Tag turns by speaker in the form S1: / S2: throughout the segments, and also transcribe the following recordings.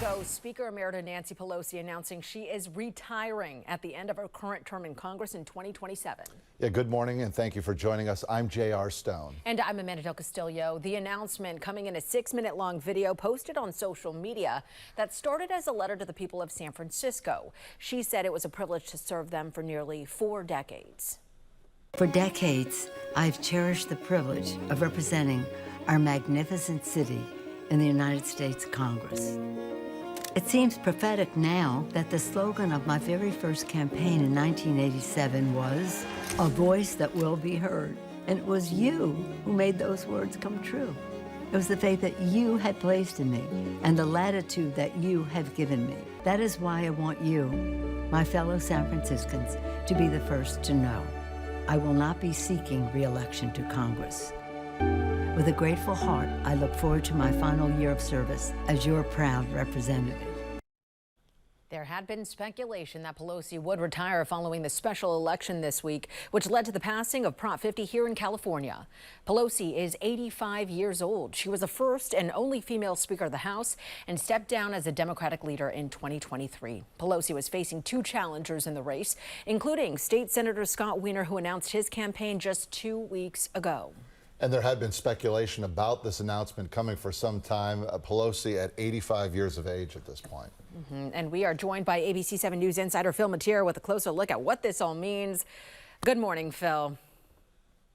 S1: ago, Speaker Emerita Nancy Pelosi announcing she is retiring at the end of her current term in Congress in 2027.
S2: Yeah, good morning and thank you for joining us. I'm J.R. Stone.
S1: And I'm Amanda Del Castillo. The announcement coming in a 6-minute long video posted on social media that started as a letter to the people of San Francisco. She said it was a privilege to serve them for nearly 4 decades.
S3: For decades, I've cherished the privilege of representing our magnificent city in the United States Congress. It seems prophetic now that the slogan of my very first campaign in 1987 was, "A voice that will be heard." And it was you who made those words come true. It was the faith that you had placed in me and the latitude that you have given me. That is why I want you, my fellow San Franciscans, to be the first to know. I will not be seeking re-election to Congress. With a grateful heart, I look forward to my final year of service as your proud representative.
S1: There had been speculation that Pelosi would retire following the special election this week, which led to the passing of Prop 50 here in California. Pelosi is 85 years old. She was the first and only female Speaker of the House and stepped down as a Democratic leader in 2023. Pelosi was facing 2 challengers in the race, including State Senator Scott Wiener, who announced his campaign just 2 weeks ago.
S2: And there had been speculation about this announcement coming for some time. Pelosi at 85 years of age at this point.
S1: And we are joined by ABC 7 News insider Phil Mateer with a closer look at what this all means. Good morning, Phil.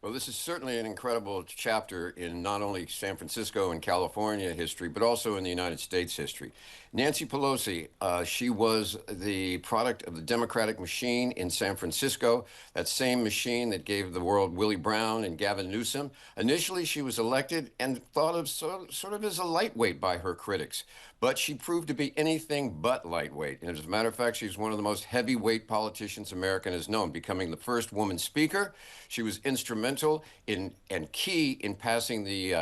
S4: Well, this is certainly an incredible chapter in not only San Francisco and California history, but also in the United States history. Nancy Pelosi, she was the product of the Democratic machine in San Francisco, that same machine that gave the world Willie Brown and Gavin Newsom. Initially, she was elected and thought of sort of as a lightweight by her critics, but she proved to be anything but lightweight. And as a matter of fact, she's one of the most heavyweight politicians America has known, becoming the first woman speaker. She was instrumental in and key in passing the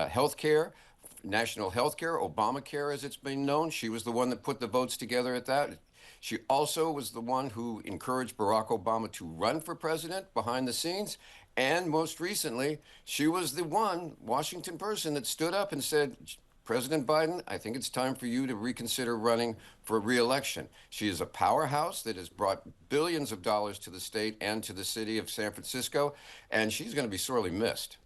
S4: national health care, Obamacare as it's been known. She was the one that put the votes together at that. She also was the one who encouraged Barack Obama to run for president behind the scenes. And most recently, she was the one Washington person that stood up and said, "President Biden, I think it's time for you to reconsider running for re-election." She is a powerhouse that has brought billions of dollars to the state and to the city of San Francisco, and she's going to be sorely missed.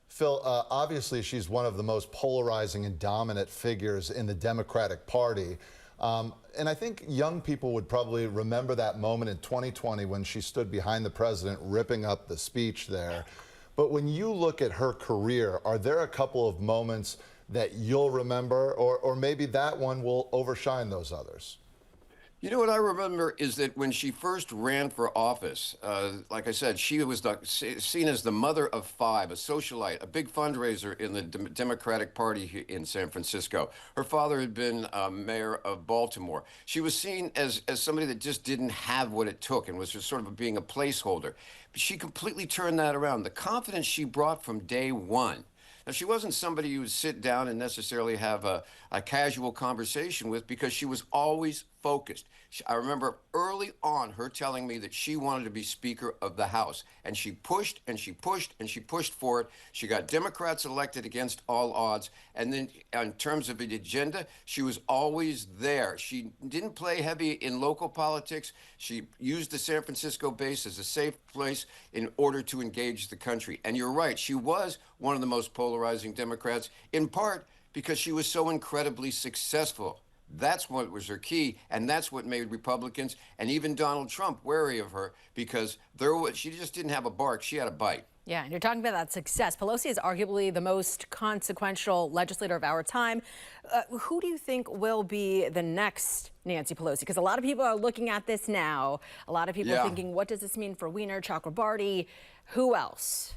S2: Phil, obviously she's one of the most polarizing and dominant figures in the Democratic Party. And I think young people would probably remember that moment in 2020 when she stood behind the president ripping up the speech there. But when you look at her career, are there a couple of moments that you'll remember, or maybe that one will overshine those others?
S4: You know what I remember is that when she first ran for office, like I said, she was seen as the mother of 5, a socialite, a big fundraiser in the Democratic Party in San Francisco. Her father had been mayor of Baltimore. She was seen as somebody that just didn't have what it took and was just sort of being a placeholder. But she completely turned that around. The confidence she brought from day one. Now, she wasn't somebody you would sit down and necessarily have a casual conversation with, because she was always focused. I remember early on her telling me that she wanted to be Speaker of the House, and she pushed and she pushed and she pushed for it. She got Democrats elected against all odds, and then in terms of the agenda, she was always there. She didn't play heavy in local politics. She used the San Francisco base as a safe place in order to engage the country. And you're right, she was one of the most polarizing Democrats, in part because she was so incredibly successful. That's what was her key, and that's what made Republicans and even Donald Trump wary of her, because she just didn't have a bark, she had a bite.
S1: Yeah, and you're talking about that success. Pelosi is arguably the most consequential legislator of our time. Who do you think will be the next Nancy Pelosi? Because a lot of people are looking at this now. A lot of people are thinking, what does this mean for Wiener, Chakrabarty? Who else?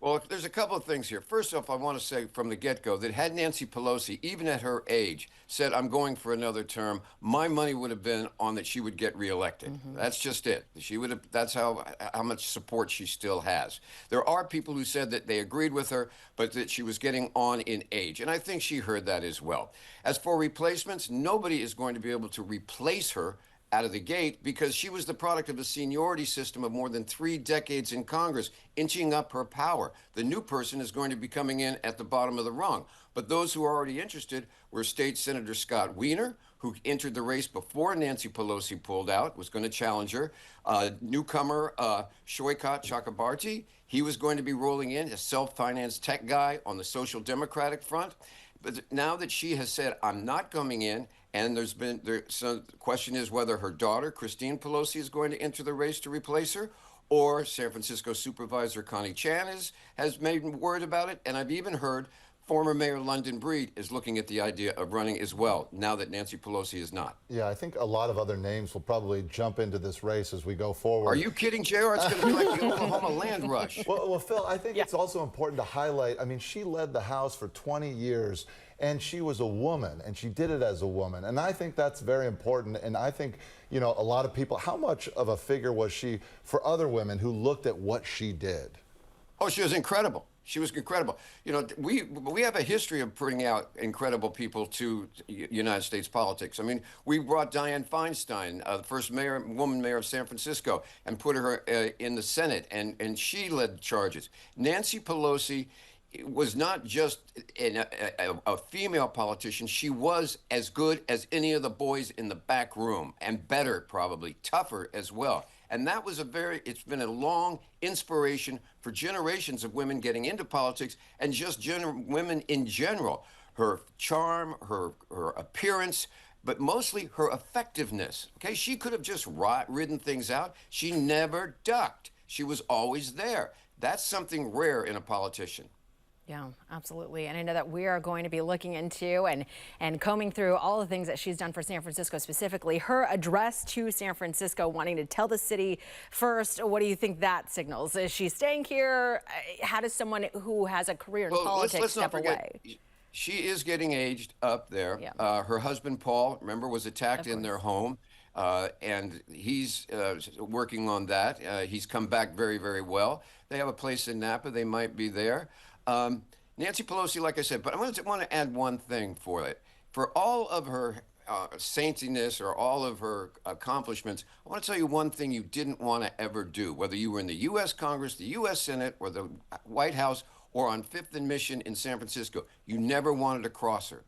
S4: Well, there's a couple of things here. First off, I want to say from the get-go that had Nancy Pelosi, even at her age, said, "I'm going for another term," my money would have been on that she would get reelected. That's just it. She would have. That's how much support she still has. There are people who said that they agreed with her, but that she was getting on in age, and I think she heard that as well. As for replacements, nobody is going to be able to replace her out of the gate, because she was the product of a seniority system of more than 3 decades in Congress, inching up her power. The new person is going to be coming in at the bottom of the rung. But those who are already interested were State Senator Scott Wiener, who entered the race before Nancy Pelosi pulled out, was going to challenge her. Newcomer Shoykat Chakrabarti, he was going to be rolling in, a self-financed tech guy on the Social Democratic front. But now that she has said, I'm not coming in, and so the question is whether her daughter, Christine Pelosi, is going to enter the race to replace her, or San Francisco Supervisor Connie Chan has made word about it. And I've even heard former Mayor London Breed is looking at the idea of running as well, now that Nancy Pelosi is not.
S2: Yeah, I think a lot of other names will probably jump into this race as we go forward.
S4: Are you kidding, JR? It's going to be like the Oklahoma land rush.
S2: Well, Phil, I think it's also important to highlight, I mean, she led the House for 20 years, and she was a woman, and she did it as a woman. And I think that's very important. And I think, you know, a lot of people, how much of a figure was she for other women who looked at what she did?
S4: Oh, she was incredible. She was incredible. You know, we have a history of putting out incredible people to United States politics. I mean, we brought Dianne Feinstein, the first woman mayor of San Francisco, and put her in the Senate, and she led the charges. Nancy Pelosi was not just a female politician. She was as good as any of the boys in the back room, and better, probably, tougher as well. And that was it's been a long inspiration for generations of women getting into politics, and just women in general. Her charm, her appearance, but mostly her effectiveness. Okay, she could have just ridden things out. She never ducked. She was always there. That's something rare in a politician.
S1: Yeah, absolutely. And I know that we are going to be looking into and combing through all the things that she's done for San Francisco, specifically her address to San Francisco, wanting to tell the city first. What do you think that signals? Is she staying here? How does someone who has a career in politics
S4: let's
S1: step
S4: not forget,
S1: away?
S4: She is getting aged up there.
S1: Yeah.
S4: Her husband, Paul, remember, was attacked in their home. And he's working on that. He's come back very, very well. They have a place in Napa. They might be there. Nancy Pelosi, like I said, but I want to add one thing for it. For all of her saintliness or all of her accomplishments, I want to tell you one thing you didn't want to ever do, whether you were in the U.S. Congress, the U.S. Senate, or the White House, or on Fifth and Mission in San Francisco. You never wanted to cross her,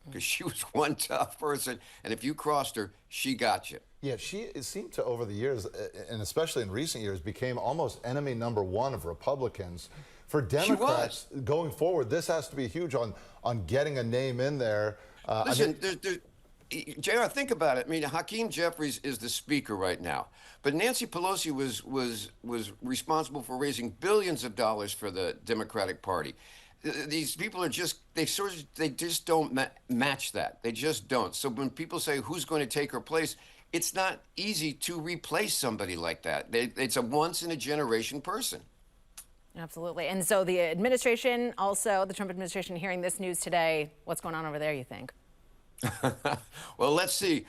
S4: because she was one tough person, and if you crossed her, she got you.
S2: Yeah, it seemed to, over the years, and especially in recent years, became almost enemy number one of Republicans. For Democrats going forward, this has to be huge on getting a name in there.
S4: Listen, JR, think about it. I mean, Hakeem Jeffries is the speaker right now, but Nancy Pelosi was responsible for raising billions of dollars for the Democratic Party. These people are they just don't match that. They just don't. So when people say who's going to take her place, it's not easy to replace somebody like that. It's a once in a generation person.
S1: Absolutely. And so the administration, also the Trump administration, hearing this news today, what's going on over there, you think?
S4: Well, let's see.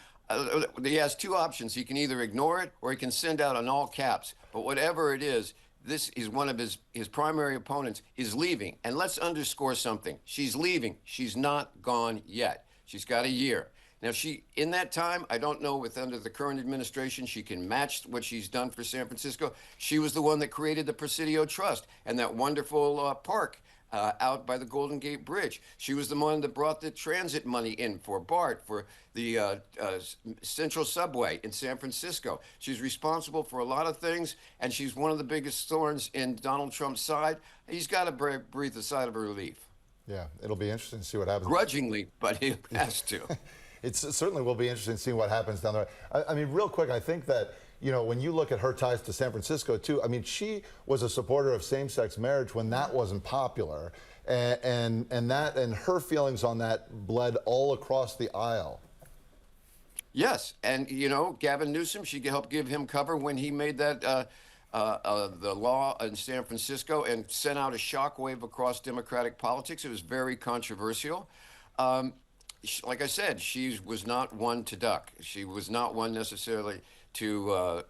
S4: He has two options. He can either ignore it or he can send out on all caps. But whatever it is, this is one of his primary opponents is leaving. And let's underscore something. She's leaving. She's not gone yet. She's got a year. Now, in that time, I don't know if under the current administration she can match what she's done for San Francisco. She was the one that created the Presidio Trust and that wonderful park out by the Golden Gate Bridge. She was the one that brought the transit money in for BART, for the Central Subway in San Francisco. She's responsible for a lot of things, and she's one of the biggest thorns in Donald Trump's side. He's got to breathe a sigh of relief.
S2: Yeah, it'll be interesting to see what happens.
S4: Grudgingly, but he has to.
S2: It certainly will be interesting to see what happens down there. I mean, real quick, I think that, you know, when you look at her ties to San Francisco, too, I mean, she was a supporter of same-sex marriage when that wasn't popular. And her feelings on that bled all across the aisle.
S4: Yes, and, you know, Gavin Newsom, she helped give him cover when he made that the law in San Francisco and sent out a shockwave across Democratic politics. It was very controversial. Like I said, she was not one to duck. She was not one necessarily to,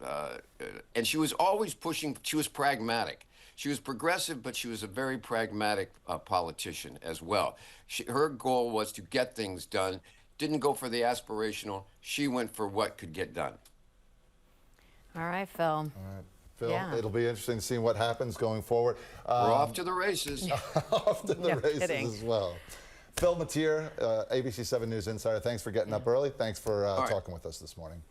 S4: and she was always pushing. She was pragmatic. She was progressive, but she was a very pragmatic politician as well. Her goal was to get things done. Didn't go for the aspirational. She went for what could get done.
S1: All right, Phil.
S2: All right. Phil,
S1: Yeah.
S2: It'll be interesting to see what happens going forward.
S4: We're off to the races.
S2: Off to the
S1: No
S2: races
S1: kidding.
S2: as well. Phil Matier, ABC 7 News Insider, thanks for getting up early. Thanks for talking with us this morning.